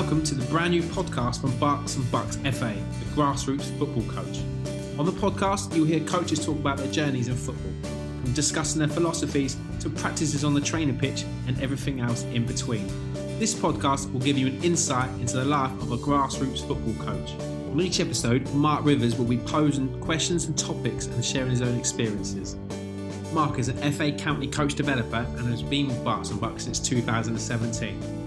Welcome to the brand new podcast from Berks and Bucks FA, the Grassroots Football Coach. On the podcast, you'll hear coaches talk about their journeys in football, from discussing their philosophies to practices on the training pitch and everything else in between. This podcast will give you an insight into the life of a grassroots football coach. On each episode, Mark Rivers will be posing questions and topics and sharing his own experiences. Mark is an FA County coach developer and has been with Berks and Bucks since 2017.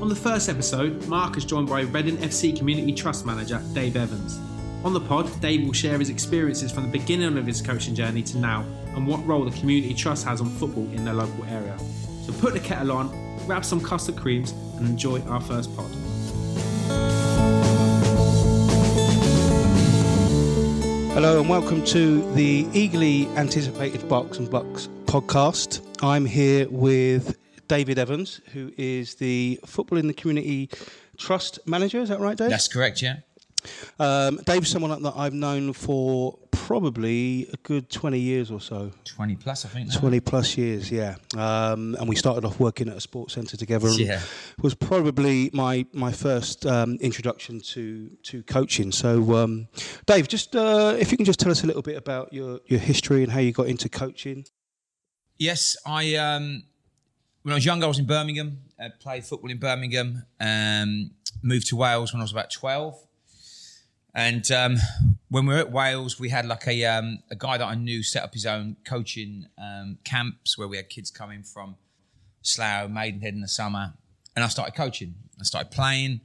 On the first episode, Mark is joined by Reading FC Community Trust Manager Dave Evans. On the pod, Dave will share his experiences from the beginning of his coaching journey to now and what role the Community Trust has on football in their local area. So put the kettle on, grab some custard creams and enjoy our first pod. Hello and welcome to the eagerly anticipated Berks and Bucks podcast. I'm here with David Evans, who is the Football in the Community Trust Manager. Is that right, Dave? That's correct, yeah. Dave's someone that I've known for probably a good 20 years or so. 20 plus, I think. 20 plus years, yeah. And we started off working at a sports centre together. Yeah. It was probably my first introduction to coaching. So, Dave, just if you can just tell us a little bit about your history and how you got into coaching. Yes, when I was young, I was in Birmingham. I played football in Birmingham. Moved to Wales when I was about 12. And when we were at Wales, we had like a guy that I knew set up his own coaching camps where we had kids coming from Slough, Maidenhead in the summer. And I started coaching. I started playing.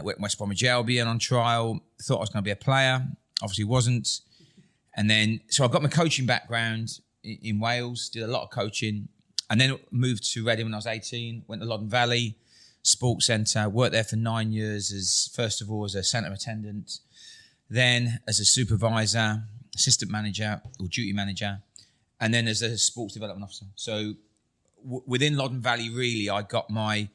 Went West Bromwich Albion on trial. Thought I was going to be a player. Obviously wasn't. And then, so I got my coaching background in Wales, did a lot of coaching. And then moved to Reading when I was 18, went to Loddon Valley Sports Centre, worked there for 9 years as, first of all, as a centre attendant, then as a supervisor, assistant manager or duty manager, and then as a sports development officer. So within Loddon Valley, really, I got my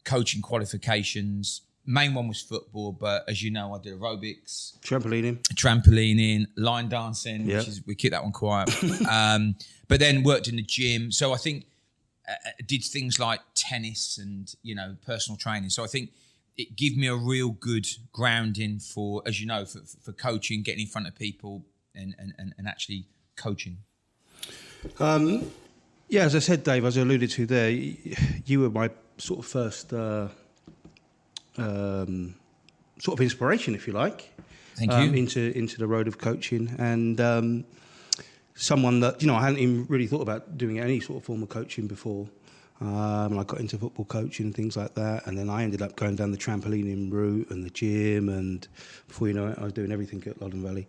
coaching qualifications. Main one was football, but as you know, I did aerobics, trampolining, line dancing, yep. Which is, we keep that one quiet. But then worked in the gym. So I think did things like tennis and, personal training. So I think it gave me a real good grounding for, as you know, for coaching, getting in front of people and actually coaching. Yeah, as I said, Dave, as I alluded to there, you were my sort of first sort of inspiration, if you like. Thank you. Into the road of coaching, and someone that I hadn't even really thought about doing any sort of form of coaching before. I got into football coaching and things like that, and then I ended up going down the trampolining route and the gym, and before you know it, I was doing everything at Loddon Valley.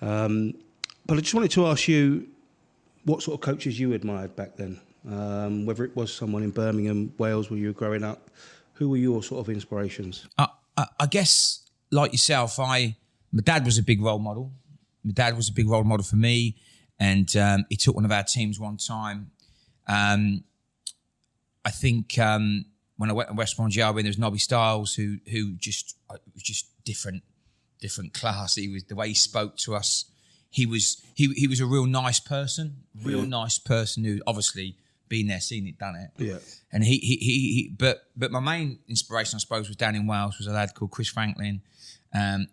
But I just wanted to ask you what sort of coaches you admired back then, whether it was someone in Birmingham, Wales, where you were growing up. Who were your sort of inspirations? I guess, like yourself, my dad was a big role model. My dad was a big role model for me, and he took one of our teams one time. I think when I went to West Bromwich Albion, there was Nobby Stiles, who just was just different class. He was, the way he spoke to us. He was a real nice person, nice person who obviously been there, seen it, done it. Yeah. And but my main inspiration, I suppose, was down in Wales, was a lad called Chris Franklin,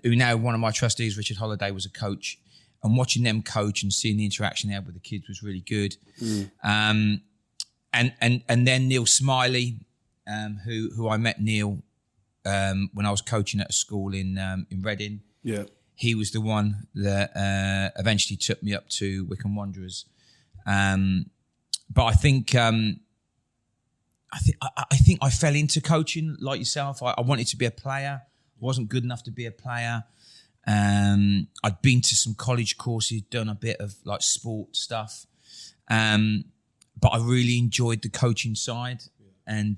who now one of my trustees, Richard Holliday, was a coach. And watching them coach and seeing the interaction they had with the kids was really good. And then Neil Smiley, who I met Neil when I was coaching at a school in Reading. Yeah. He was the one that eventually took me up to Wycombe Wanderers. But I think I fell into coaching like yourself. I wanted to be a player. Wasn't good enough to be a player. I'd been to some college courses, done a bit of like sport stuff, but I really enjoyed the coaching side. And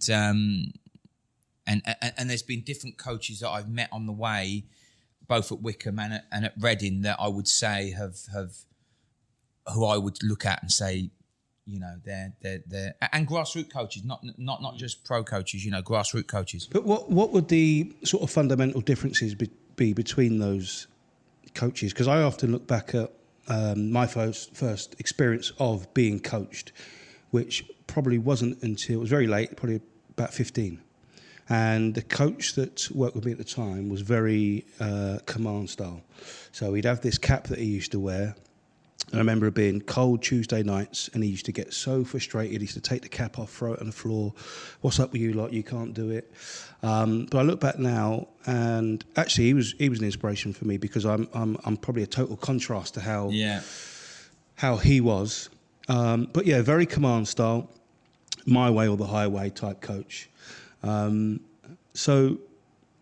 there's been different coaches that I've met on the way, both at Wycombe and at Reading, that I would say have who I would look at and say, they're and grassroots coaches, not just pro coaches, grassroots coaches. But what would the sort of fundamental differences be between those coaches? Because I often look back at my first experience of being coached, which probably wasn't until it was very late, probably about 15. And the coach that worked with me at the time was very command style. So he'd have this cap that he used to wear. And I remember it being cold Tuesday nights, and he used to get so frustrated. He used to take the cap off, throw it on the floor. What's up with you lot? You can't do it. But I look back now, and actually, he was an inspiration for me, because I'm probably a total contrast to how he was. But yeah, very command style, my way or the highway type coach. So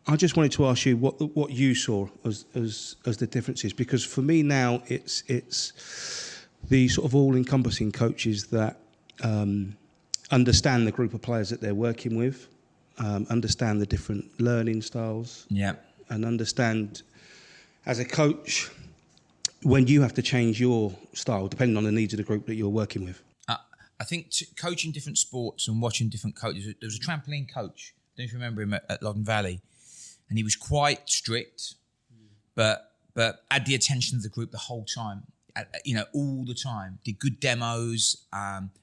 I just wanted to ask you what you saw as the differences, because for me now it's the sort of all-encompassing coaches that understand the group of players that they're working with, understand the different learning styles, and understand as a coach when you have to change your style depending on the needs of the group that you're working with. I think coaching different sports and watching different coaches. There was a trampoline coach. I don't know if you remember him at Loddon Valley. And he was quite strict, but had the attention of the group the whole time, all the time. Did good demos,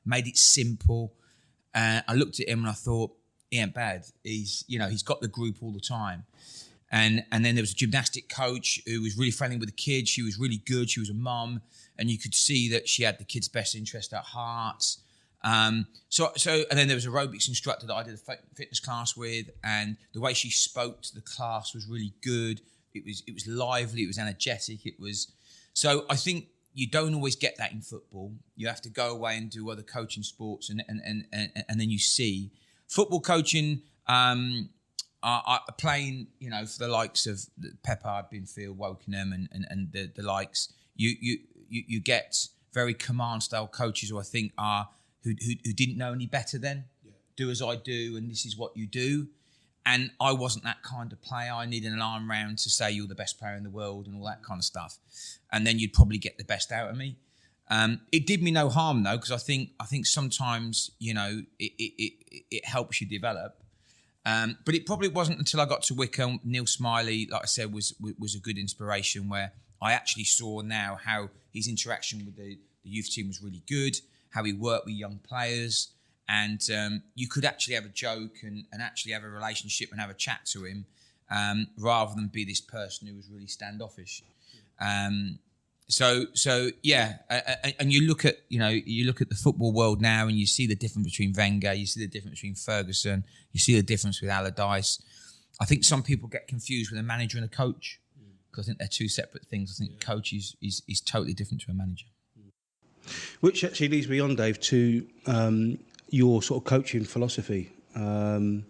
made it simple. I looked at him and I thought, he ain't bad. He's got the group all the time. And then there was a gymnastic coach who was really friendly with the kids. She was really good. She was a mum, and you could see that she had the kids' best interest at heart. So and then there was an aerobics instructor that I did a fitness class with, and the way she spoke to the class was really good. It was lively, it was energetic, so I think you don't always get that in football. You have to go away and do other coaching sports, and then you see football coaching. Playing, for the likes of Peppard, Binfield, Wokingham, and the likes. You get very command style coaches who I think are. Who didn't know any better then, do as I do, and this is what you do. And I wasn't that kind of player. I needed an arm round to say you're the best player in the world and all that kind of stuff. And then you'd probably get the best out of me. It did me no harm though, because I think sometimes, it helps you develop. But it probably wasn't until I got to Wickham. Neil Smiley, like I said, was a good inspiration, where I actually saw now how his interaction with the youth team was really good, how he worked with young players, and you could actually have a joke and actually have a relationship and have a chat to him, rather than be this person who was really standoffish. So yeah, and you look at the football world now, and you see the difference between Wenger, you see the difference between Ferguson, you see the difference with Allardyce. I think some people get confused with a manager and a coach, because I think they're two separate things. I think a coach is totally different to a manager. Which actually leads me on, Dave, to your sort of coaching philosophy, and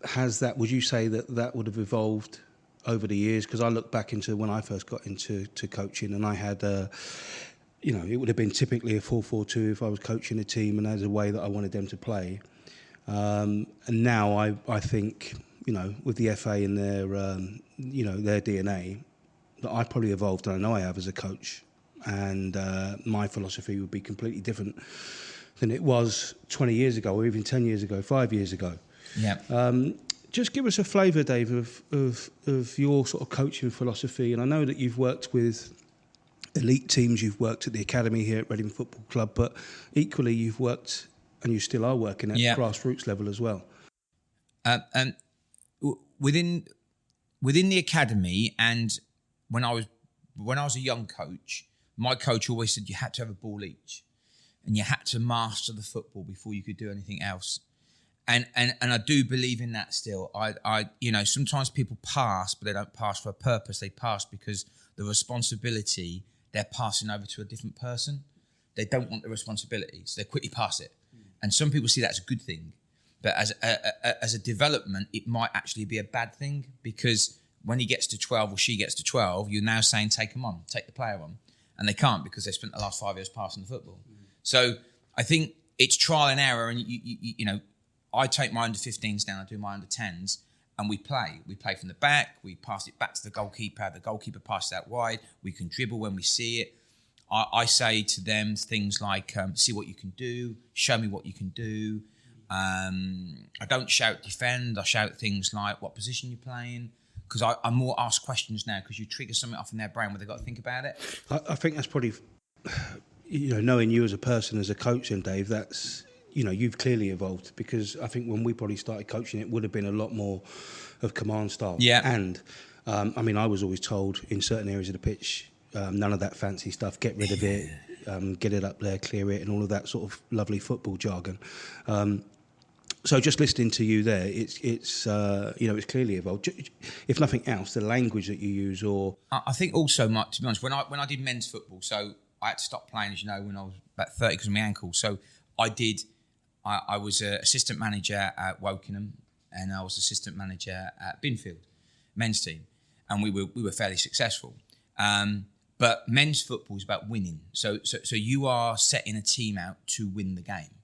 has that? Would you say that would have evolved over the years? Because I look back into when I first got into coaching, and I had, it would have been typically a 4-4-2 if I was coaching a team, and as a way that I wanted them to play. And now I think, with the FA and their DNA, that I probably evolved, and I know I have as a coach. And my philosophy would be completely different than it was 20 years ago, or even 10 years ago, 5 years ago. Yeah. Just give us a flavour, Dave, of your sort of coaching philosophy. And I know that you've worked with elite teams, you've worked at the academy here at Reading Football Club, but equally you've worked, and you still are working at grassroots level as well. And within the academy, and when I was a young coach, my coach always said you had to have a ball each, and you had to master the football before you could do anything else. And I do believe in that still. I sometimes people pass, but they don't pass for a purpose. They pass because the responsibility they're passing over to a different person. They don't want the responsibility, so they quickly pass it. And some people see that as a good thing, but as a development, it might actually be a bad thing, because when he gets to 12 or she gets to 12, you're now saying take them on, take the player on. And they can't, because they spent the last 5 years passing the football. So I think it's trial and error. And, I take my under-15s down, I do my under-10s, and we play. We play from the back, we pass it back to the goalkeeper passes out wide, we can dribble when we see it. I say to them things like, see what you can do, show me what you can do. I don't shout defend, I shout things like what position you're playing, because I more ask questions now, because you trigger something off in their brain where they've got to think about it. I think that's probably, knowing you as a person, as a coach, and Dave, that's you've clearly evolved, because I think when we probably started coaching, it would have been a lot more of command style. Yeah. And I was always told in certain areas of the pitch, none of that fancy stuff, get rid of it, get it up there, clear it, and all of that sort of lovely football jargon. So just listening to you there, it's clearly evolved. If nothing else, the language that you use, or I think also, Mike, to be honest, when I did men's football, so I had to stop playing, as you know, when I was about 30 because of my ankle. So I was an assistant manager at Wokingham, and I was assistant manager at Binfield, men's team, and we were fairly successful. But men's football is about winning. So you are setting a team out to win the game,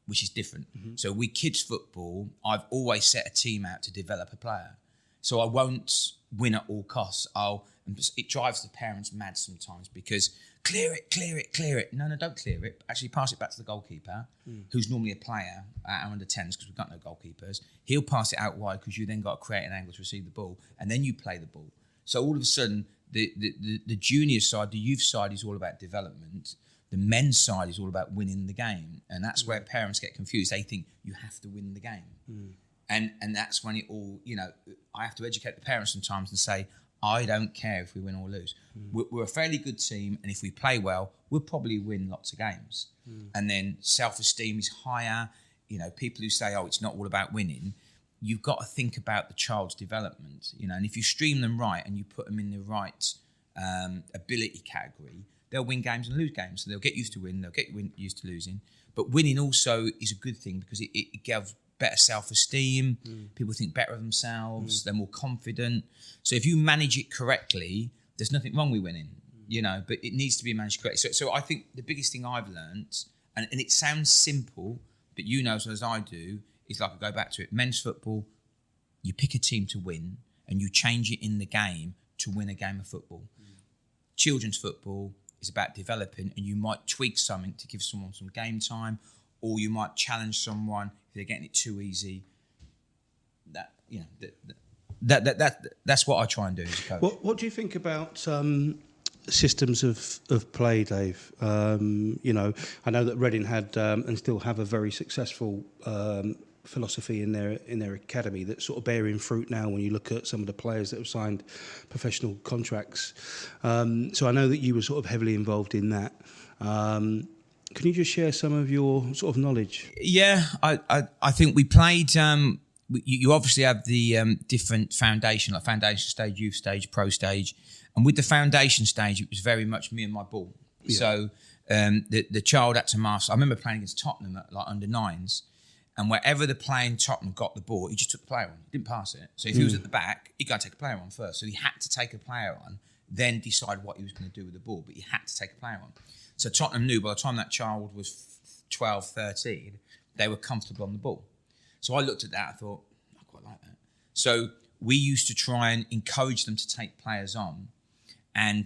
which is different. Mm-hmm. So with kids football, I've always set a team out to develop a player. So I won't win at all costs. It drives the parents mad sometimes because clear it. No, don't clear it. Actually pass it back to the goalkeeper, who's normally a player at our under 10s because we've got no goalkeepers. He'll pass it out wide because you then got to create an angle to receive the ball, and then you play the ball. So all of a sudden, the junior side, the youth side is all about development. The men's side is all about winning the game. And that's where parents get confused. They think you have to win the game. And that's when it all, I have to educate the parents sometimes and say, I don't care if we win or lose. We're a fairly good team, and if we play well, we'll probably win lots of games. And then self-esteem is higher. People who say, it's not all about winning, you've got to think about the child's development, and if you stream them right and you put them in the right ability category, they'll win games and lose games. So they'll get used to winning, they'll get used to losing. But winning also is a good thing because it gives better self-esteem. People think better of themselves. They're more confident. So if you manage it correctly, there's nothing wrong with winning, but it needs to be managed correctly. So I think the biggest thing I've learned, and it sounds simple, but as well as I do, is like I go back to it. Men's football, you pick a team to win and you change it in the game to win a game of football. Children's football is about developing, and you might tweak something to give someone some game time, or you might challenge someone if they're getting it too easy. That's what I try and do as a coach. What do you think about systems of play, Dave? I know that Reading had and still have a very successful philosophy in their academy that's sort of bearing fruit now when you look at some of the players that have signed professional contracts. So I know that you were sort of heavily involved in that. Can you just share some of your sort of knowledge? Yeah, I think we played. You obviously have the different foundation, like foundation stage, youth stage, pro stage, and with the foundation stage, it was very much me and my ball. Yeah. So the child had to master. I remember playing against Tottenham at like under 9s. And wherever the player in Tottenham got the ball, he just took the player on. He didn't pass it. So if he was at the back, he'd go and take a player on first. So he had to take a player on, then decide what he was going to do with the ball. But he had to take a player on. So Tottenham knew by the time that child was 12, 13, they were comfortable on the ball. So I looked at that and thought, I quite like that. So we used to try and encourage them to take players on and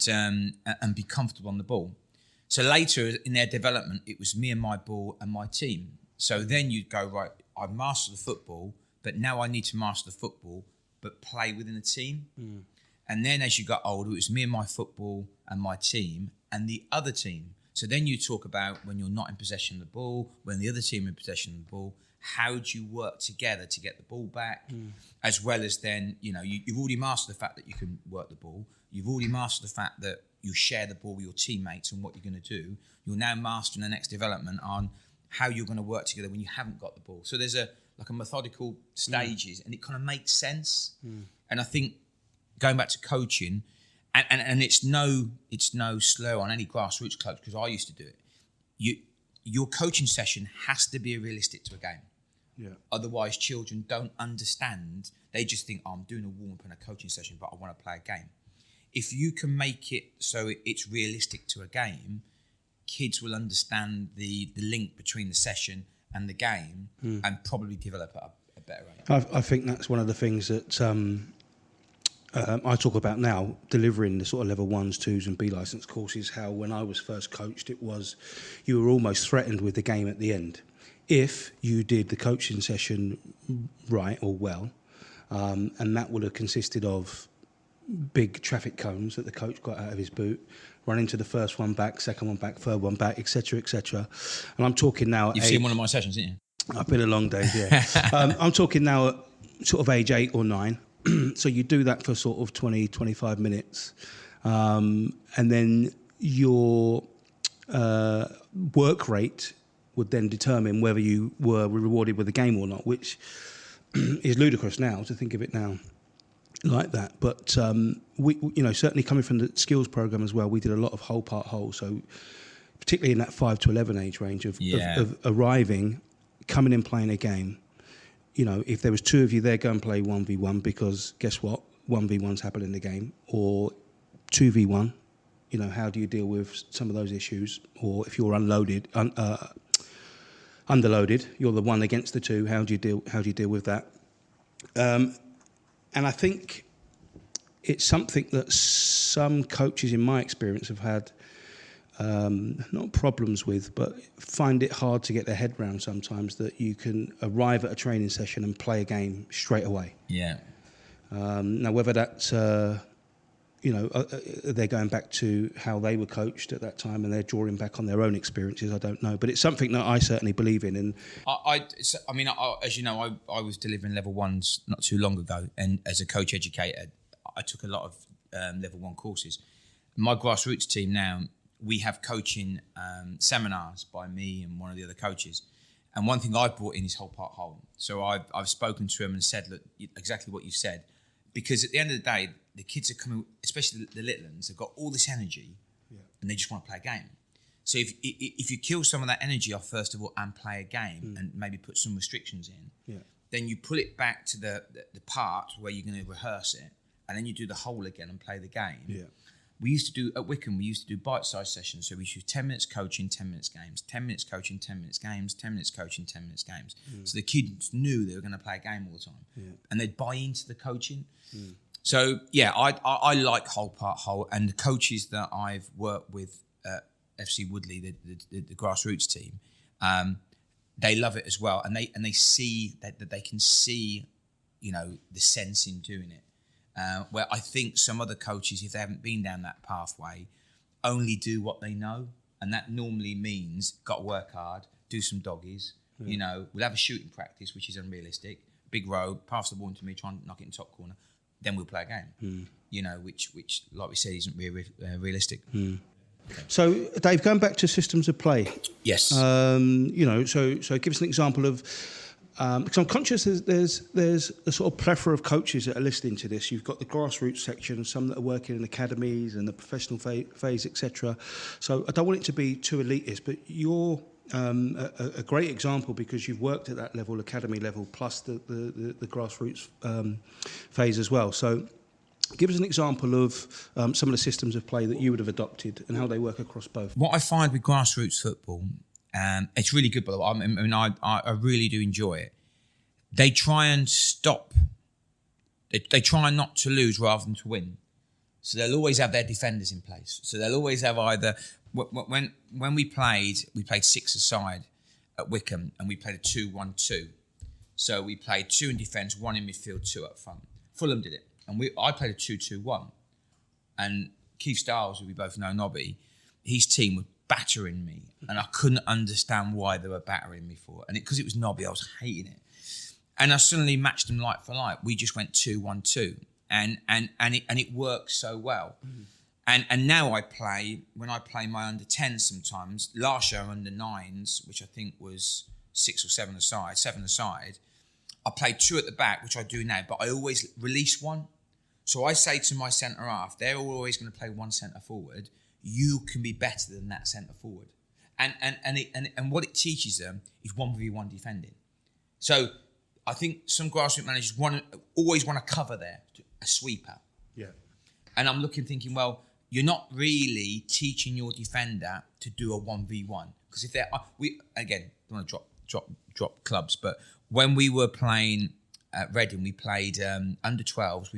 be comfortable on the ball. So later in their development, it was me and my ball and my team. So then you'd go, right, I've mastered the football, but now I need to master the football, but play within a team. And then as you got older, it was me and my football and my team and the other team. So then you talk about when you're not in possession of the ball, when the other team are in possession of the ball, how do you work together to get the ball back? As well as then, you've already mastered the fact that you can work the ball. You've already mastered the fact that you share the ball with your teammates and what you're going to do. You're now mastering the next development on how you're going to work together when you haven't got the ball. So there's a methodical stages, and it kind of makes sense. And I think going back to coaching, and it's no slur on any grassroots coach, because I used to do it. Your coaching session has to be realistic to a game. Yeah. Otherwise, children don't understand. They just think, I'm doing a warm-up and a coaching session, but I want to play a game. If you can make it so it's realistic to a game, kids will understand the link between the session and the game and probably develop at a better rate. I think that's one of the things that I talk about now, delivering the sort of level 1s, 2s and B licence courses, how when I was first coached, it was you were almost threatened with the game at the end. If you did the coaching session right or well, and that would have consisted of big traffic cones that the coach got out of his boot, run into the first one back, second one back, third one back, etc., etc. And I'm talking now. You've seen one of my sessions, didn't you? I've been a long days, yeah. I'm talking now at sort of age 8 or 9. So you do that for sort of 20, 25 minutes. And then your work rate would then determine whether you were rewarded with a game or not, which is ludicrous now to think of it now like that. But we, certainly coming from the skills program as well, we did a lot of whole part whole. So particularly in that 5 to 11 age range of arriving, coming in, playing a game. If there was 2 of you there, go and play 1v1, because guess what? 1v1's happened in the game, or 2v1. How do you deal with some of those issues? Or if you're underloaded, you're the one against the 2. How do you deal with that? And I think it's something that some coaches, in my experience, have had not problems with, but find it hard to get their head around sometimes, that you can arrive at a training session and play a game straight away. Yeah. Now, whether that's they're going back to how they were coached at that time and they're drawing back on their own experiences, I don't know. But it's something that I certainly believe in. And as you know, I was delivering level 1s not too long ago, and as a coach educator, I took a lot of level 1 courses. My grassroots team now, we have coaching seminars by me and one of the other coaches. And one thing I brought in is whole part whole. So I've spoken to them and said, look, exactly what you said. Because at the end of the day, the kids are coming, especially the little ones, they've got all this energy and they just want to play a game. So if you kill some of that energy off, first of all, and play a game and maybe put some restrictions in, then you pull it back to the part where you're going to rehearse it, and then you do the whole again and play the game. Yeah. We used to do, at Wickham, bite-sized sessions. So we used 10 minutes coaching, 10 minutes games, 10 minutes coaching, 10 minutes games, 10 minutes coaching, 10 minutes games. So the kids knew they were going to play a game all the time. And they'd buy into the coaching. So, I like whole part whole. And the coaches that I've worked with at FC Woodley, the grassroots team, they love it as well. And they see that they can see, the sense in doing it. Where I think some other coaches, if they haven't been down that pathway, only do what they know. And that normally means got to work hard, do some doggies. We'll have a shooting practice, which is unrealistic. Big row, pass the ball to me, try and knock it in top corner. Then we'll play a game, which like we said, isn't realistic. So, Dave, going back to systems of play. Yes. So give us an example of... because I'm conscious there's a sort of plethora of coaches that are listening to this. You've got the grassroots section, some that are working in academies and the professional phase, etc. So I don't want it to be too elitist, but you're a great example because you've worked at that level, academy level, plus the grassroots phase as well. So give us an example of some of the systems of play that you would have adopted and how they work across both. What I find with grassroots football, it's really good, by the way. I really do enjoy it. They try and stop. They try not to lose rather than to win. So they'll always have their defenders in place. So they'll always have either... When we played 6-a-side at Wickham, and we played a 2-1-2. So we played 2 in defence, 1 in midfield, 2 up front. Fulham did it. And I played a 2-2-1. And Keith Stiles, who we both know, Nobby, his team was battering me, and I couldn't understand why they were battering me for it. And because it was Nobby, I was hating it. And I suddenly matched them like for like. We just went 2-1-2, and it worked so well. And now when I play my under 10s sometimes. Last year under 9s, which I think was 6 or 7 aside. I played 2 at the back, which I do now, but I always release 1. So I say to my centre half, they're always going to play 1 centre forward. You can be better than that centre forward, and what it teaches them is 1v1 defending. So I think some grassroots managers always want to cover there, a sweeper. Yeah. And I'm thinking, well, you're not really teaching your defender to do a 1v1, because if they're don't want to drop clubs, but when we were playing at Reading, we played under 12s.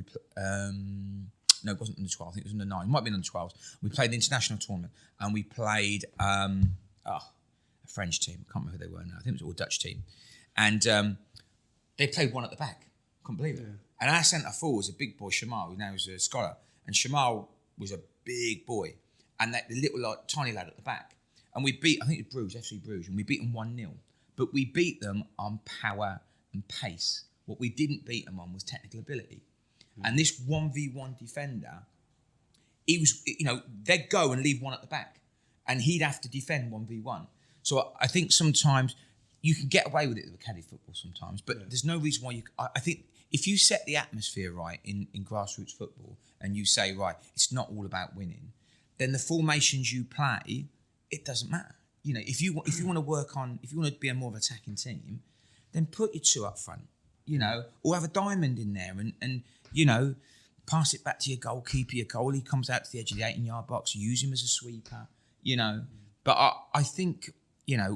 No, it wasn't under 12. I think it was under 9. It might have been under 12s. We played the international tournament, and we played a French team. I can't remember who they were now. I think it was all Dutch team. And they played 1 at the back. Couldn't believe it. Yeah. And our centre forward was a big boy, Shamal, who now is a scholar. And Shamal was a big boy. and the little like, tiny lad at the back. And we beat, I think it was Bruges, FC Bruges, and we beat them 1-0. But we beat them on power and pace. What we didn't beat them on was technical ability. And this 1v1 defender, he was, they'd go and leave one at the back, and he'd have to defend 1v1. So I think sometimes you can get away with it with caddy football sometimes, but there's no reason why I think if you set the atmosphere right in grassroots football and you say, right, it's not all about winning, then the formations you play, it doesn't matter. If you want to work on, if you want to be a more of attacking team, then put your two up front, or have a diamond in there and pass it back to your goalkeeper. Your goalie comes out to the edge of the 18-yard box, use him as a sweeper, But I think,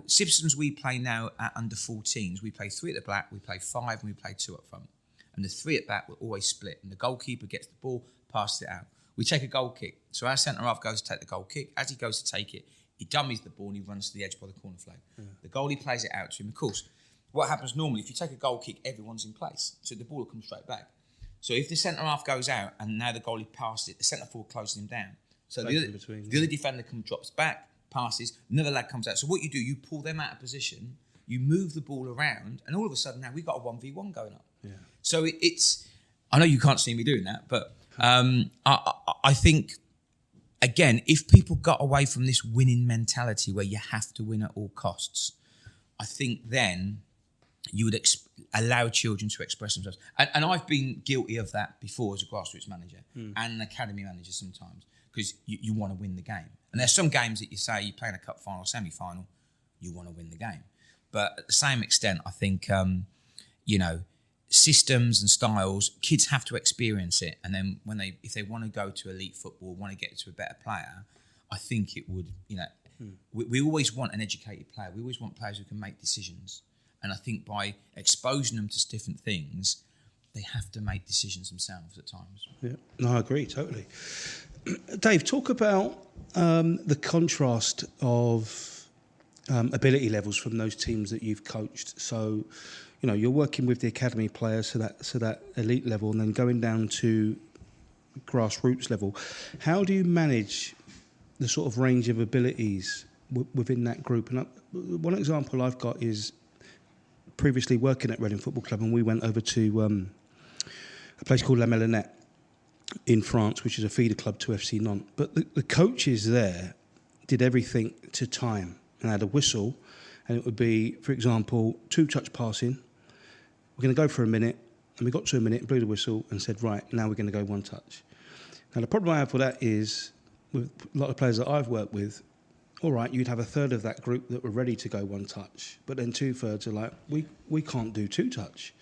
systems we play now at under 14s, we play 3 at the back, we play 5, and we play 2 up front. And the 3 at back will always split. And the goalkeeper gets the ball, passes it out. We take a goal kick. So our centre-half goes to take the goal kick. As he goes to take it, he dummies the ball and he runs to the edge by the corner flag. Yeah. The goalie plays it out to him. Of course, what happens normally, if you take a goal kick, everyone's in place. So the ball will come straight back. So if the centre-half goes out and now the goalie passes it, the centre-forward closes him down. So the other defender drops back, passes, another lad comes out. So what you do, you pull them out of position, you move the ball around, and all of a sudden now we've got a 1v1 going up. Yeah. So it's, I know you can't see me doing that, but I think, again, if people got away from this winning mentality where you have to win at all costs, I think then you would allow children to express themselves. And I've been guilty of that before as a grassroots manager and an academy manager sometimes, because you want to win the game. And there's some games that you say you're playing a cup final, semi-final, you want to win the game. But at the same extent, I think, systems and styles, kids have to experience it. And then if they want to go to elite football, want to get to a better player, I think it would, we always want an educated player. We always want players who can make decisions. And I think by exposing them to different things, they have to make decisions themselves at times. Yeah, no, I agree, totally. Dave, talk about the contrast of ability levels from those teams that you've coached. So, you're working with the academy players, so that elite level, and then going down to grassroots level. How do you manage the sort of range of abilities within that group? And one example I've got is previously working at Reading Football Club, and we went over to a place called La Melanette in France, which is a feeder club to FC Nantes. But the coaches there did everything to time and had a whistle, and it would be, for example, 2-touch passing. We're going to go for a minute, and we got to a minute, blew the whistle, and said, right, now we're going to go 1 touch. Now, the problem I have with that is, with a lot of players that I've worked with, all right, you'd have a third of that group that were ready to go 1 touch, but then 2/3 are like, we can't do 2-touch.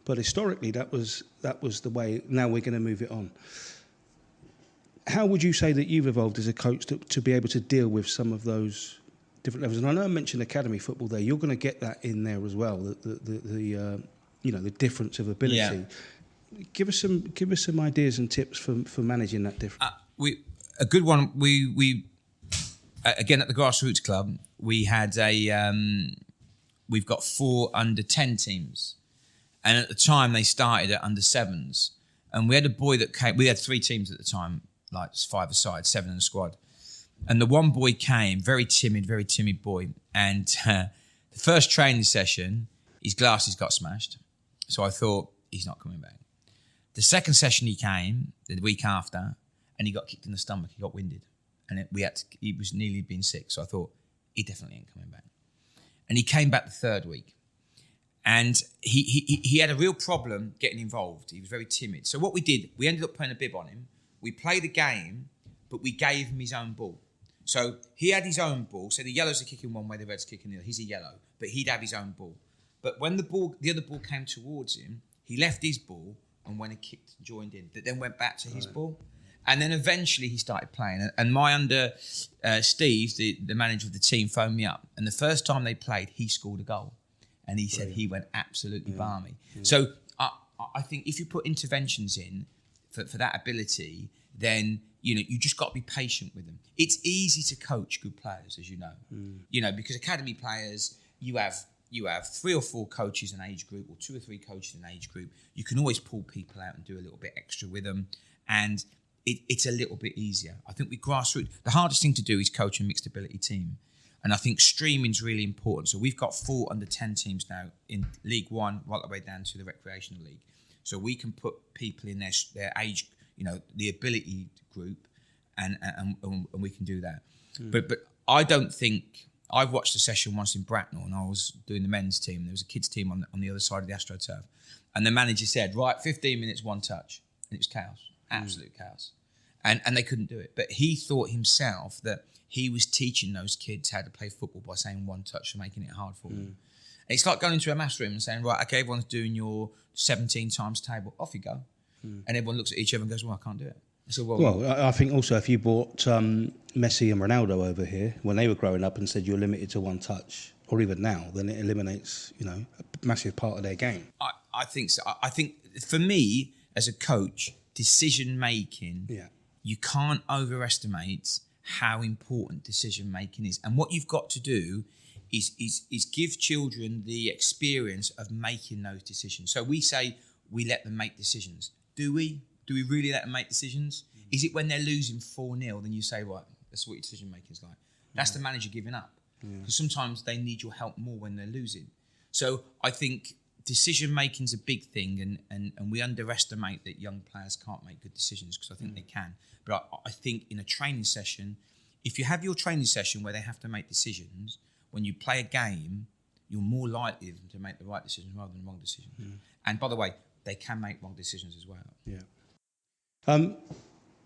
But historically, that was the way. Now we're going to move it on. How would you say that you've evolved as a coach to be able to deal with some of those different levels? And I know I mentioned academy football there. You're going to get that in there as well. The difference of ability. Yeah. Give us some ideas and tips for managing that difference. A good one. We again at the Grassroots Club, we had we've got 4 under-10 teams. And at the time, they started at under-7s. And we had a boy that came... We had 3 teams at the time, like 5 aside, 7 in the squad. And the one boy came, very timid boy. And the first training session, his glasses got smashed. So I thought, he's not coming back. The second session he came, the week after, and he got kicked in the stomach. He got winded. And he was nearly been sick. So I thought, he definitely ain't coming back. And he came back the 3rd week. And he had a real problem getting involved. He was very timid. So what we did, we ended up putting a bib on him. We played the game, but we gave him his own ball. So he had his own ball. So the yellows are kicking one way, the reds are kicking the other. He's a yellow, but he'd have his own ball. But when the other ball came towards him, he left his ball and went and kicked and joined in. But then went back to his ball. And then eventually he started playing. And my Steve, the manager of the team, phoned me up. And the first time they played, he scored a goal. And he said he went absolutely balmy. Yeah. So I think if you put interventions in for that ability, then you just got to be patient with them. It's easy to coach good players, as you know. Because academy players, you have 3 or 4 coaches in an age group, or 2 or 3 coaches in an age group. You can always pull people out and do a little bit extra with them. And it's a little bit easier. I think with grassroots, the hardest thing to do is coach a mixed ability team. And I think streaming is really important. So we've got 4 under 10 teams now in League One, right the way down to the recreational league. So we can put people in their age, the ability group, and we can do that. But I don't think, I've watched a session once in Bracknell, and I was doing the men's team. There was a kids team on the other side of the AstroTurf, and the manager said, right, 15 minutes, one touch, and it was chaos, absolute chaos, and they couldn't do it. But he thought himself that he was teaching those kids how to play football by saying one touch and making it hard for them. It's like going into a maths room and saying, right, okay, everyone's doing your 17 times table, off you go. And everyone looks at each other and goes, well, I can't do it. So, well, I think also if you brought Messi and Ronaldo over here when they were growing up and said you're limited to one touch, or even now, then it eliminates, a massive part of their game. I think so. I think for me, as a coach, decision making, you can't overestimate how important decision making is. And what you've got to do is give children the experience of making those decisions. So we say we let them make decisions. Do we? Do we really let them make decisions? Is it when they're losing 4-0, then you say, right, that's what your decision making is like? That's the manager giving up. Because sometimes they need your help more when they're losing. So I think decision making is a big thing, and we underestimate that young players can't make good decisions, because I think they can. But I think in a training session, if you have your training session where they have to make decisions, when you play a game, you're more likely to make the right decision rather than the wrong decision. And by the way, they can make wrong decisions as well.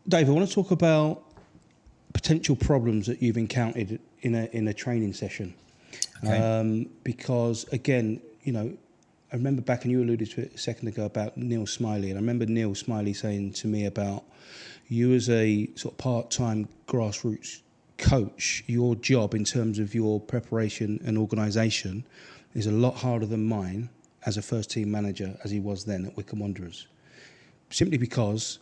Dave, I want to talk about potential problems that you've encountered in a training session. Okay. Because again, I remember back, and you alluded to it a second ago about Neil Smiley, and I remember Neil Smiley saying to me about you as a sort of part-time grassroots coach, your job in terms of your preparation and organisation is a lot harder than mine as a first-team manager, as he was then at Wycombe Wanderers. Simply because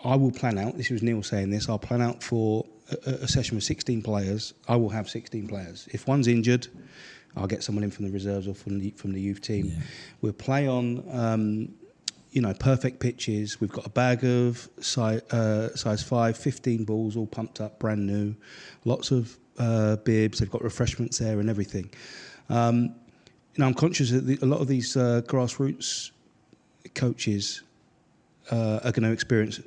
I will plan out, this was Neil saying this, I'll plan out for a session with 16 players. I will have 16 players. If one's injured, I'll get someone in from the reserves or from the youth team. Yeah. We'll play on, perfect pitches. We've got a bag of size 5, 15 balls, all pumped up, brand new. Lots of bibs. They've got refreshments there and everything. I'm conscious that a lot of these grassroots coaches are going to experience,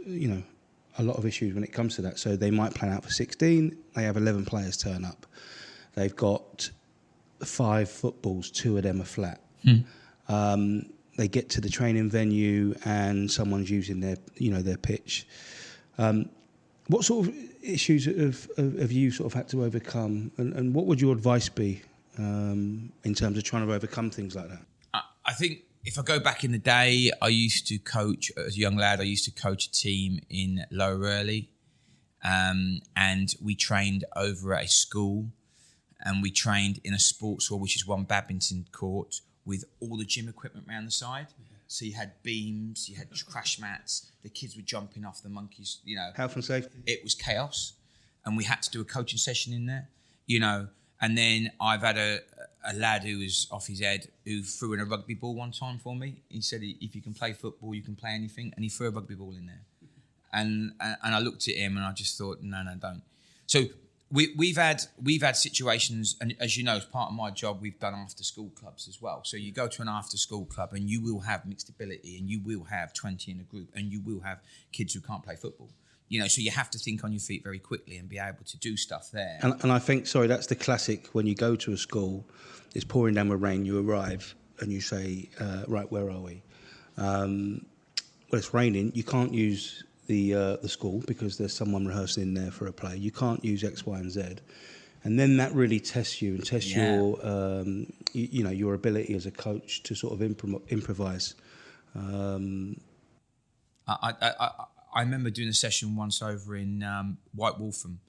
a lot of issues when it comes to that. So they might plan out for 16. They have 11 players turn up. They've got 5 footballs, 2 of them are flat. They get to the training venue and someone's using their pitch. What sort of issues have you sort of had to overcome, and what would your advice be in terms of trying to overcome things like that? I think if I go back in the day, I used to coach, as a young lad, I used to coach a team in Lower Early, and we trained over at a school, and we trained in a sports hall, which is one badminton court, with all the gym equipment around the side. So you had beams, you had crash mats, the kids were jumping off the monkeys, Health and safety. It was chaos. And we had to do a coaching session in there, And then I've had a lad who was off his head who threw in a rugby ball one time for me. He said, if you can play football, you can play anything. And he threw a rugby ball in there. And I looked at him and I just thought, no, don't. So we've had situations, and as you know, as part of my job, we've done after school clubs as well. So you go to an after school club and you will have mixed ability, and you will have 20 in a group, and you will have kids who can't play football. So you have to think on your feet very quickly and be able to do stuff there. And I think, that's the classic when you go to a school, it's pouring down with rain, you arrive and you say, right, where are we? Well, it's raining, you can't use the school because there's someone rehearsing in there for a play. You can't use X, Y, and Z. And then that really tests you and tests your ability as a coach to sort of improvise. I remember doing a session once over in White Waltham,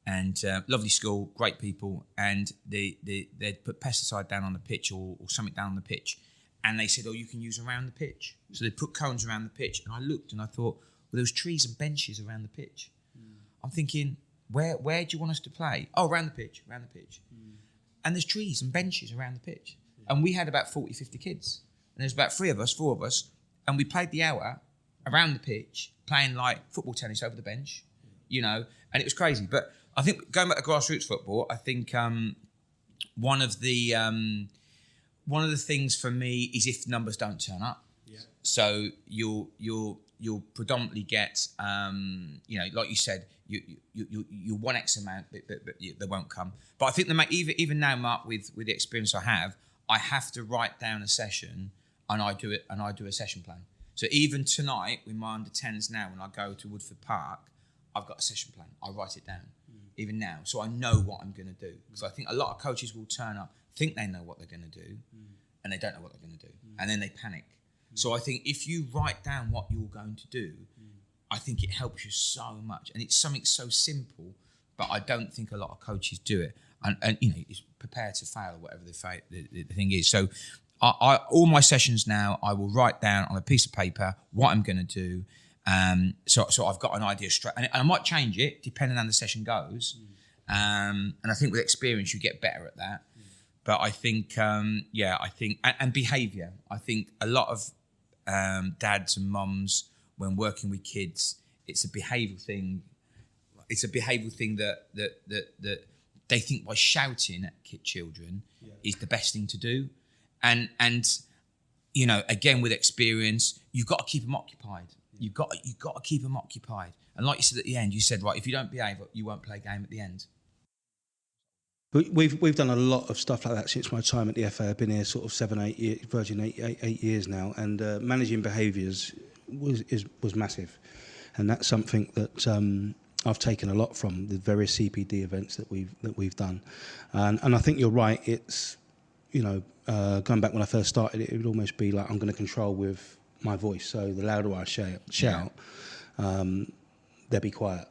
and lovely school, great people, and they'd put pesticide down on the pitch or something down on the pitch, and they said, you can use around the pitch. So they put cones around the pitch, and I looked and I thought, well, there was trees and benches around the pitch. I'm thinking, where do you want us to play? Oh, around the pitch. And there's trees and benches around the pitch. And we had about 40, 50 kids. And there's about 4 of us, and we played the hour around the pitch, playing like football tennis over the bench, you know, and it was crazy. But I think going back to grassroots football, I think one of the things for me is if numbers don't turn up. Yeah. So you'll predominantly get, you know, like you said, you want X amount, but they won't come. But I think even now, Mark, with the experience I have to write down a session, and I do a session plan. So even tonight with my under 10s now, when I go to Woodford Park, I've got a session plan. I write it down, even now, so I know what I'm going to do. Because I think a lot of coaches will turn up, think they know what they're going to do, and they don't know what they're going to do, and then they panic. So I think if you write down what you're going to do, I think it helps you so much. And it's something so simple, but I don't think a lot of coaches do it. And you know, it's prepare to fail, whatever the thing is. So I all my sessions now, I will write down on a piece of paper what I'm going to do. So I've got an idea straight, and I might change it depending on how the session goes. And I think with experience, you get better at that. But I think, I think, and behaviour. I think a lot of dads and mums, when working with kids, it's a behavioural thing. It's a behavioural thing that they think by shouting at children is the best thing to do. And you know, again, with experience, you've got to keep them occupied. You've got to keep them occupied. And like you said at the end, you said, right, if you don't behave, you won't play a game at the end. We've done a lot of stuff like that since my time at the FA. I've been here sort of 8 years now, and managing behaviours was massive, and that's something that I've taken a lot from the various CPD events that we've done, and I think you're right. It's, you know, going back when I first started, it would almost be like I'm going to control with my voice. So the louder I shout, they'll be quiet,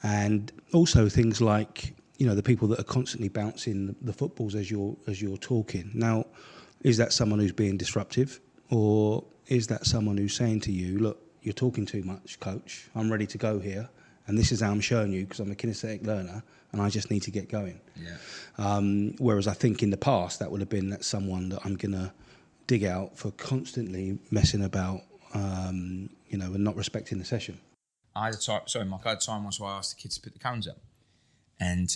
and also things like, you know, the people that are constantly bouncing the footballs as you're talking. Now, is that someone who's being disruptive, or is that someone who's saying to you, look, you're talking too much, coach, I'm ready to go here, and this is how I'm showing you because I'm a kinesthetic learner and I just need to get going. Yeah. Whereas I think in the past that would have been that someone that I'm going to dig out for constantly messing about, you know, and not respecting the session. I had a time once where I asked the kids to put the cones up. And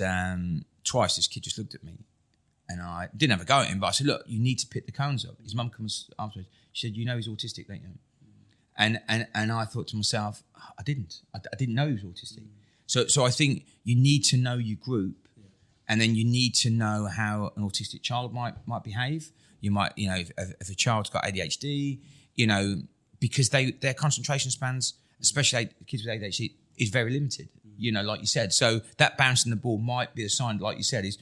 twice this kid just looked at me, and I didn't have a go at him, but I said, look, you need to pick the cones up. His mum comes afterwards. She said, you know he's autistic, don't you? And I thought to myself, I didn't know he was autistic. So I think you need to know your group, and then you need to know how an autistic child might behave. You might, you know, if a child's got ADHD, you know, because their concentration spans, especially kids with ADHD, is very limited. You know, like you said. So that bouncing the ball might be a sign, like you said, is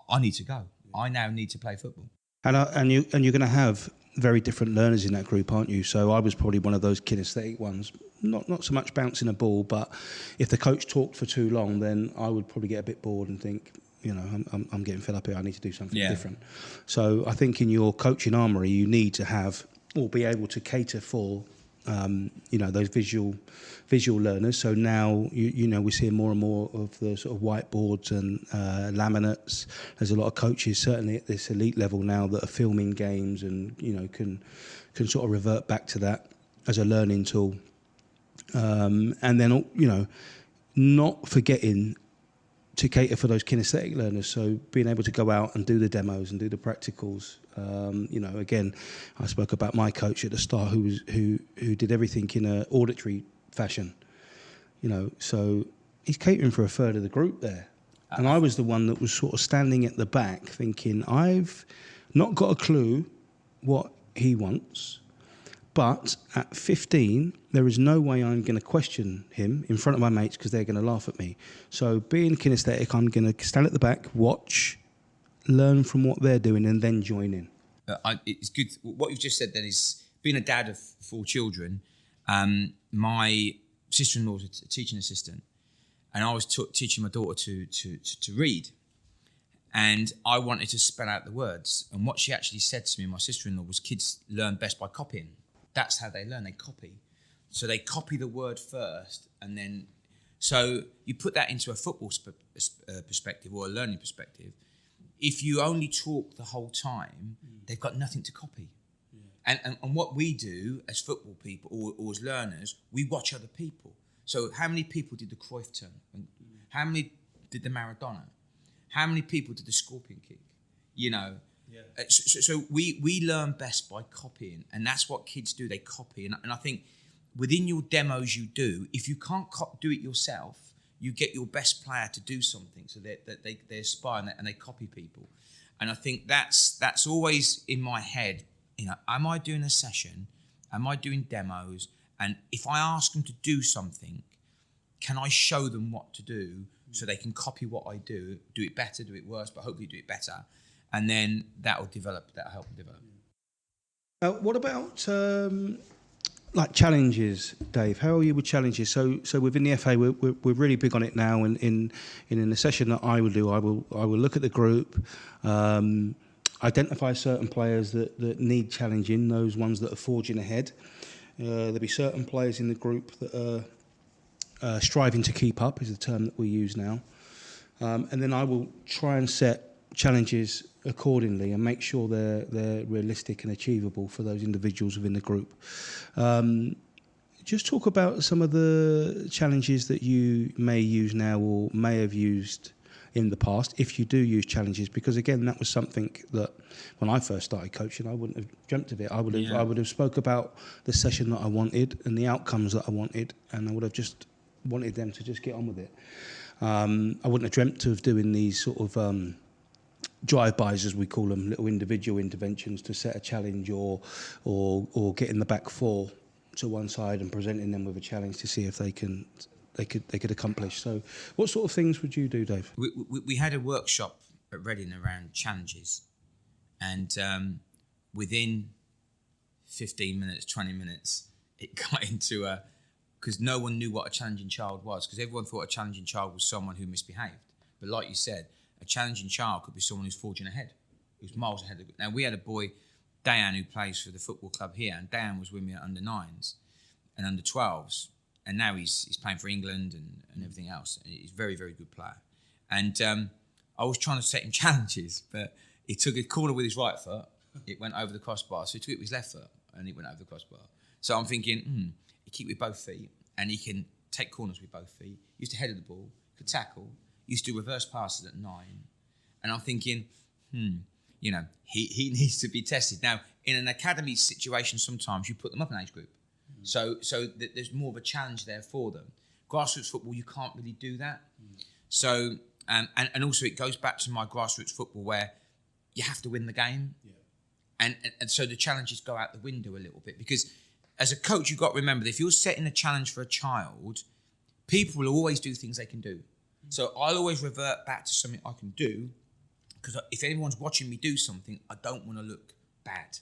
I need to go. I now need to play football. And you're going to have very different learners in that group, aren't you? So I was probably one of those kinesthetic ones. Not so much bouncing a ball, but if the coach talked for too long, then I would probably get a bit bored and think, you know, I'm getting fed up here. I need to do something different. So I think in your coaching armoury, you need to have or be able to cater for, you know, those visual learners. So now, you know, we're seeing more and more of the sort of whiteboards and laminates. There's a lot of coaches, certainly at this elite level now, that are filming games and, you know, can sort of revert back to that as a learning tool. And then, you know, not forgetting to cater for those kinesthetic learners. So being able to go out and do the demos and do the practicals. You know, again, I spoke about my coach at the start who did everything in an auditory fashion. You know, so he's catering for a third of the group there. And I was the one that was sort of standing at the back thinking, I've not got a clue what he wants, but at 15, there is no way I'm going to question him in front of my mates because they're going to laugh at me. So being kinesthetic, I'm going to stand at the back, watch, learn from what they're doing, and then join in. It's good. What you've just said then is, being a dad of 4 children, my sister-in-law was a teaching assistant, and I was teaching my daughter to read. And I wanted to spell out the words. And what she actually said to me, my sister-in-law, was kids learn best by copying. That's how they learn. They copy. So they copy the word first, and then... So you put that into a football perspective or a learning perspective. If you only talk the whole time, they've got nothing to copy. And what we do as football people or as learners, we watch other people. So how many people did the Cruyff turn? How many did the Maradona? How many people did the scorpion kick? You know, so we learn best by copying, and that's what kids do. They copy, and I think within your demos you do, if you can't do it yourself, you get your best player to do something, so that they aspire and they copy people. And I think that's always in my head. You know, am I doing a session? Am I doing demos? And if I ask them to do something, can I show them what to do so they can copy what I do it better, do it worse, but hopefully do it better. And then that'll help them develop. What about like challenges, Dave? How are you with challenges? So within the FA, we're really big on it now. And in the session that I will do, I will look at the group, identify certain players that need challenging, those ones that are forging ahead. There'll be certain players in the group that are striving to keep up, is the term that we use now. And then I will try and set challenges accordingly and make sure they're realistic and achievable for those individuals within the group. Just talk about some of the challenges that you may use now or may have used in the past, if you do use challenges, because again, that was something that when I first started coaching, I wouldn't have dreamt of it. I would have spoke about the session that I wanted and the outcomes that I wanted, and I would have just wanted them to just get on with it. I wouldn't have dreamt of doing these sort of drive-bys, as we call them, little individual interventions to set a challenge or getting the back four to one side and presenting them with a challenge to see if they could accomplish. So what sort of things would you do, Dave? We had a workshop at Reading around challenges, and within 15 minutes, 20 minutes, it got into because no one knew what a challenging child was, because everyone thought a challenging child was someone who misbehaved. But like you said, a challenging child could be someone who's forging ahead, who's miles ahead of it. Now, we had a boy, Dan, who plays for the football club here, and Dan was with me at under 9s and under 12s. And now he's playing for England and everything else. He's a very, very good player. And I was trying to set him challenges, but he took a corner with his right foot. It went over the crossbar. So he took it with his left foot, and it went over the crossbar. So I'm thinking, he keep with both feet, and he can take corners with both feet. He used to head of the ball, could tackle, used to do reverse passes at 9. And I'm thinking, he needs to be tested. Now, in an academy situation, sometimes you put them up in age group. So there's more of a challenge there for them. Grassroots football, you can't really do that. So, and also it goes back to my grassroots football where you have to win the game. Yeah. And so the challenges go out the window a little bit, because as a coach, you've got to remember that if you're setting a challenge for a child, people will always do things they can do. So I'll always revert back to something I can do, because if anyone's watching me do something, I don't want to look bad.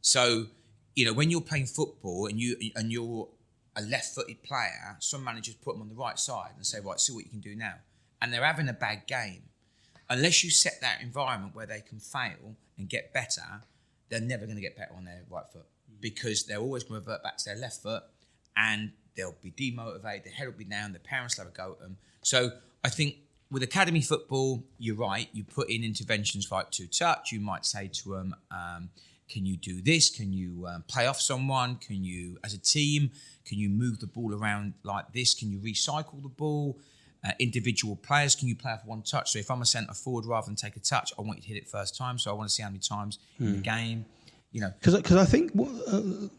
So, when you're playing football and you're a left-footed player, some managers put them on the right side and say, right, see what you can do now. And they're having a bad game. Unless you set that environment where they can fail and get better, they're never going to get better on their right foot, because they're always going to revert back to their left foot, and they'll be demotivated, their head will be down, their parents will have a go at them. So I think with academy football, you're right, you put in interventions like 2-touch. You might say to them, can you do this? Can you play off someone? Can you, as a team, can you move the ball around like this? Can you recycle the ball? Individual players, can you play off one touch? So if I'm a centre forward, rather than take a touch, I want you to hit it first time. So I want to see how many times in the game, Because I think on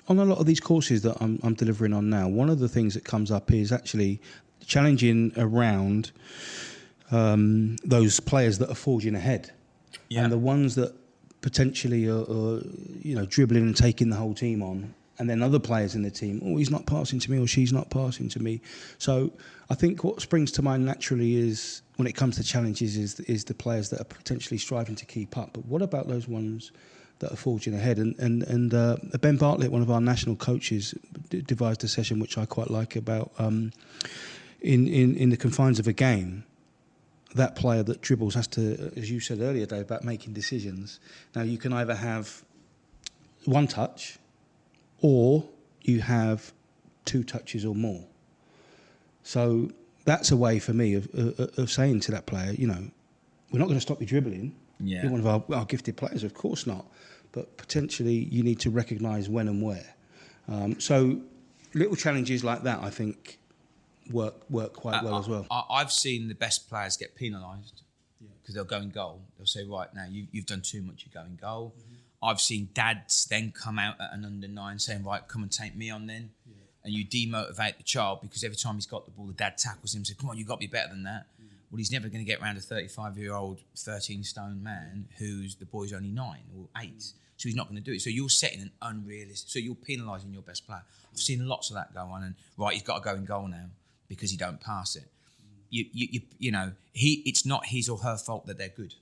a lot of these courses that I'm delivering on now, one of the things that comes up is actually challenging around those players that are forging ahead, and the ones that potentially are dribbling and taking the whole team on, and then other players in the team, he's not passing to me or she's not passing to me. So I think what springs to mind naturally is, when it comes to challenges, is the players that are potentially striving to keep up. But what about those ones that are forging ahead? And Ben Bartlett, one of our national coaches, devised a session which I quite like about in the confines of a game, that player that dribbles has to, as you said earlier, Dave, about making decisions. Now, you can either have one touch or you have 2 touches or more. So that's a way for me of saying to that player, we're not going to stop you dribbling. Yeah. You're one of our gifted players, of course not. but potentially you need to recognise when and where. So little challenges like that, I think, work quite well as well. I've seen the best players get penalised because they'll go in goal. They'll say, right, now you've done too much, you go in goal. I've seen dads then come out at an under-9 saying, right, come and take me on then. And you demotivate the child because every time he's got the ball, the dad tackles him and says, come on, you've got to be better than that. Well, he's never going to get around a 35-year-old, 13-stone man who's the boy's only 9 or 8. So he's not going to do it. So you're setting an unrealistic... So you're penalising your best player. I've seen lots of that go on. And, right, he's got to go in goal now because he don't pass it. You know, it's not his or her fault that they're good.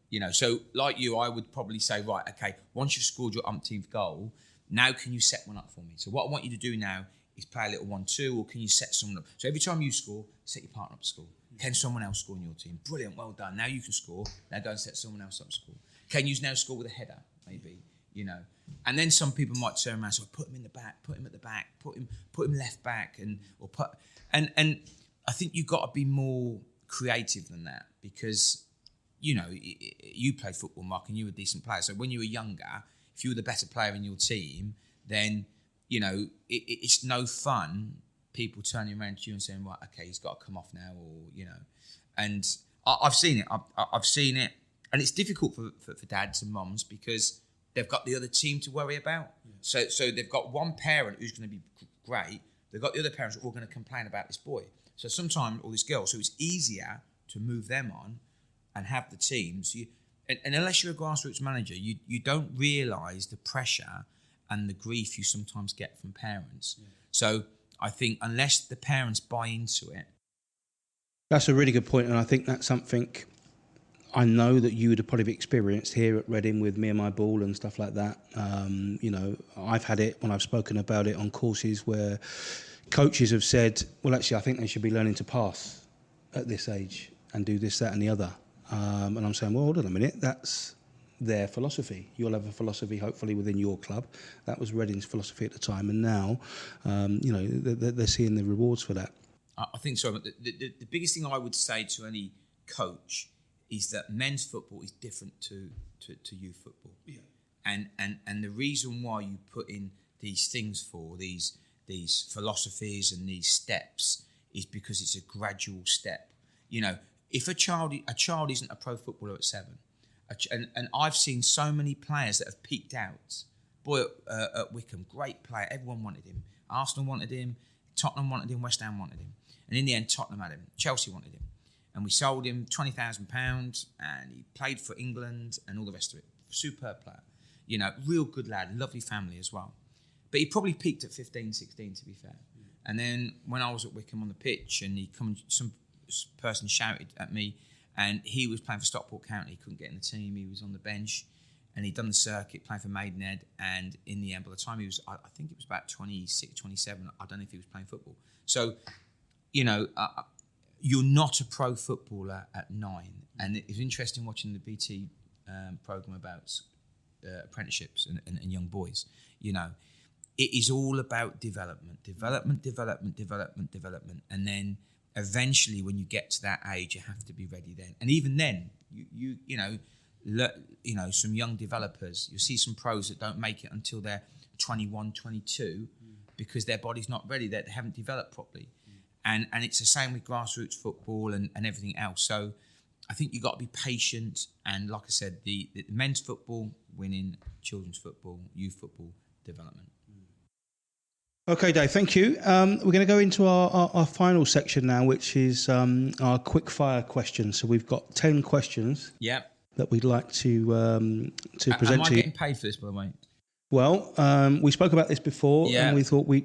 You know, so like you, I would probably say, right, okay, once you've scored your umpteenth goal, now can you set one up for me? So what I want you to do now is play a little 1-2, or can you set someone up? So every time you score, set your partner up to score. Can someone else score in your team? Brilliant, well done. Now you can score. Now go and set someone else up to score. Can you now score with a header, maybe? You know, and then some people might turn around and say, put him in the back, put him at the back, put him left back, and I think you've got to be more creative than that because, you know, you played football, Mark, and you were a decent player. So when you were younger, if you were the better player in your team, then, you know, it's no fun people turning around to you and saying, right, okay, he's got to come off now, or, you know. And I've seen it. I've seen it. And it's difficult for dads and mums because they've got the other team to worry about. So they've got one parent who's going to be great. They've got the other parents who are all going to complain about this boy. So sometimes, or this girl, so it's easier to move them on and have the teams. And unless you're a grassroots manager, you don't realise the pressure and the grief you sometimes get from parents. So I think unless the parents buy into it. That's a really good point, and I think that's something I know that you would have probably experienced here at Reading with Me and My Ball and stuff like that. You know, I've had it when I've spoken about it on courses where coaches have said, well, actually, I think they should be learning to pass at this age and do this, that and the other. And I'm saying, well, hold on a minute, that's their philosophy. You'll have a philosophy, hopefully, within your club. That was Reading's philosophy at the time. And now, you know, they're seeing the rewards for that. I think so. But the biggest thing I would say to any coach is that men's football is different to youth football. Yeah. And the reason why you put in these things for these philosophies and these steps is because it's a gradual step. You know, if a child isn't a pro footballer at 7, and I've seen so many players that have peaked out. Boy, at Wickham, great player. Everyone wanted him. Arsenal wanted him. Tottenham wanted him. West Ham wanted him. And in the end, Tottenham had him. Chelsea wanted him. And we sold him £20,000, and he played for England and all the rest of it. Superb player. You know, real good lad, lovely family as well. But he probably peaked at 15, 16, to be fair. And then when I was at Wickham on the pitch, and some person shouted at me, and he was playing for Stockport County. He couldn't get in the team. He was on the bench, and he'd done the circuit, playing for Maidenhead. And in the end, by the time he was, I think it was about 26, 27, I don't know if he was playing football. So, you know, you're not a pro footballer at 9. And it was interesting watching the BT programme about apprenticeships and young boys. You know, it is all about development. And then eventually, when you get to that age, you have to be ready then. And even then, you know, some young developers, you'll see some pros that don't make it until they're 21, 22 because their body's not ready, they haven't developed properly. And it's the same with grassroots football and everything else. So I think you've got to be patient. And like I said, the men's football, winning, children's football, youth football, development. Okay, Dave, thank you. We're going to go into our final section now, which is our quick fire questions. So we've got 10 questions that we'd like to present to you. Am I getting paid for this, by the way? Well, we spoke about this before, and we thought we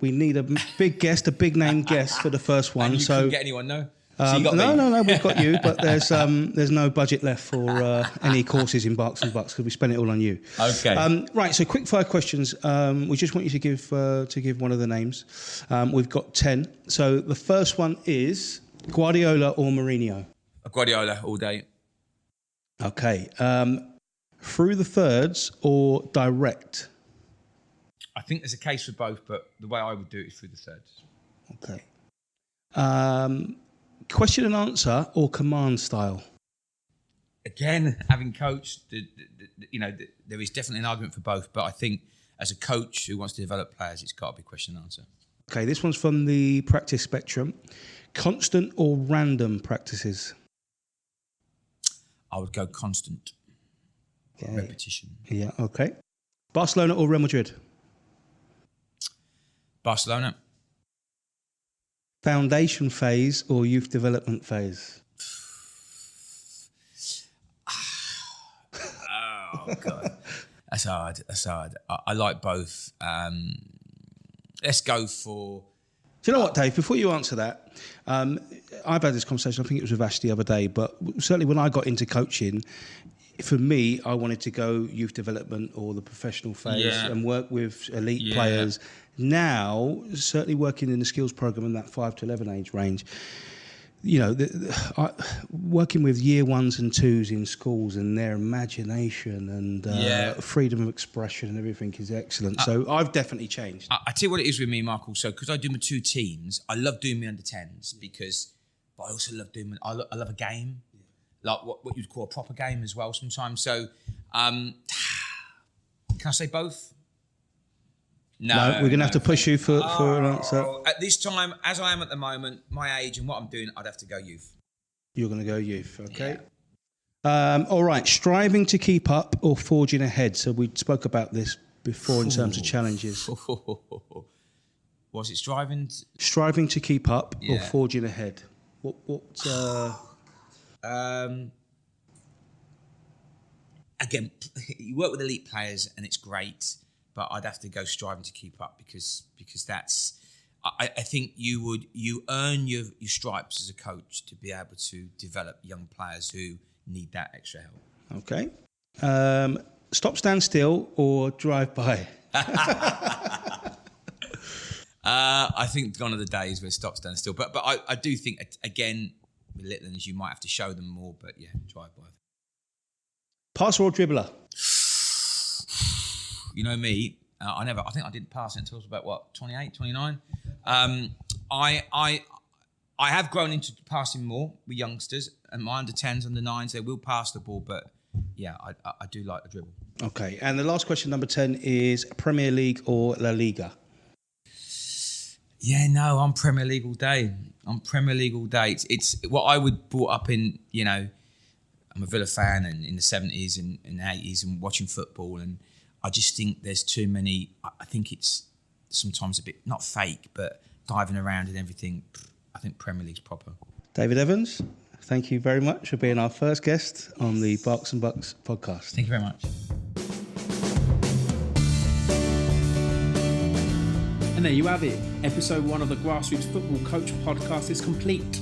need a big guest, a big name guest for the first one. And you couldn't get anyone, no? So no, we've got you, but there's no budget left for any courses in Berks and Bucks because we spent it all on you. Okay. Right, so quick fire questions. We just want you to give one of the names. We've got 10. So the first one is Guardiola or Mourinho? Guardiola all day. Okay. Through the thirds or direct? I think there's a case for both, but the way I would do it is through the thirds. Okay. Question and answer or command style? again, having coached, there is definitely an argument for both. But I think as a coach who wants to develop players, it's got to be question and answer. Okay, this one's from the practice spectrum. Constant or random practices? I would go constant. Okay. Repetition. Yeah, okay. Barcelona or Real Madrid? Barcelona. Foundation phase or youth development phase? Oh, God. That's hard. I like both. Let's go for... Do you know what, Dave? Before you answer that, I've had this conversation, I think it was with Ash the other day, but certainly when I got into coaching, for me, I wanted to go youth development or the professional phase and work with elite players. Now, certainly working in the skills program in that 5 to 11 age range, working with year 1s and 2s in schools and their imagination and freedom of expression and everything is excellent. So I've definitely changed. I tell you what it is with me, Mark, also, because I do my 2 teams, I love doing my under-10s but I also love doing, I love a game, like what you'd call a proper game as well sometimes. So can I say both? No, we're going to have to push you for an answer. At this time, as I am at the moment, my age and what I'm doing, I'd have to go youth. You're going to go youth, okay. Yeah. All right, striving to keep up or forging ahead. So we spoke about this before in terms of challenges. Was it striving? Striving to keep up or forging ahead? Again, you work with elite players and it's great. But I'd have to go striving to keep up because that's. I think you earn your stripes as a coach to be able to develop young players who need that extra help. Okay. Stop, stand still, or drive by. I think gone are the days where stop, stand still. But I do think again with little ones you might have to show them more. But yeah, drive by. Passer or dribbler? You know me, I think I didn't pass it until I was about, 28, 29? I have grown into passing more with youngsters, and my under-10s, under-9s, they will pass the ball, but yeah, I do like the dribble. Okay, and the last question, number 10, is Premier League or La Liga? Yeah, no, I'm Premier League all day. It's what I would brought up in, I'm a Villa fan and in the 70s and 80s and watching football, and I just think there's too many. I think it's sometimes a bit not fake, but diving around and everything. I think Premier League's proper. David Evans, thank you very much for being our first guest on the Berks and Bucks podcast. Thank you very much. And there you have it. Episode 1 of the Grassroots Football Coach podcast is complete.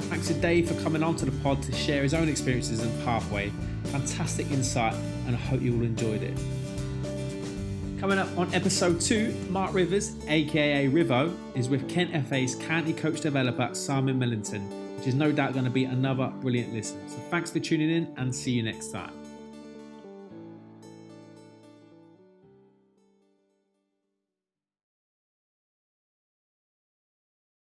Thanks to Dave for coming onto the pod to share his own experiences and pathway. Fantastic insight, and I hope you all enjoyed it. Coming up on episode 2, Mark Rivers, aka Rivo, is with Kent FA's county coach developer Simon Millington, which is no doubt going to be another brilliant listen. So thanks for tuning in and see you next time.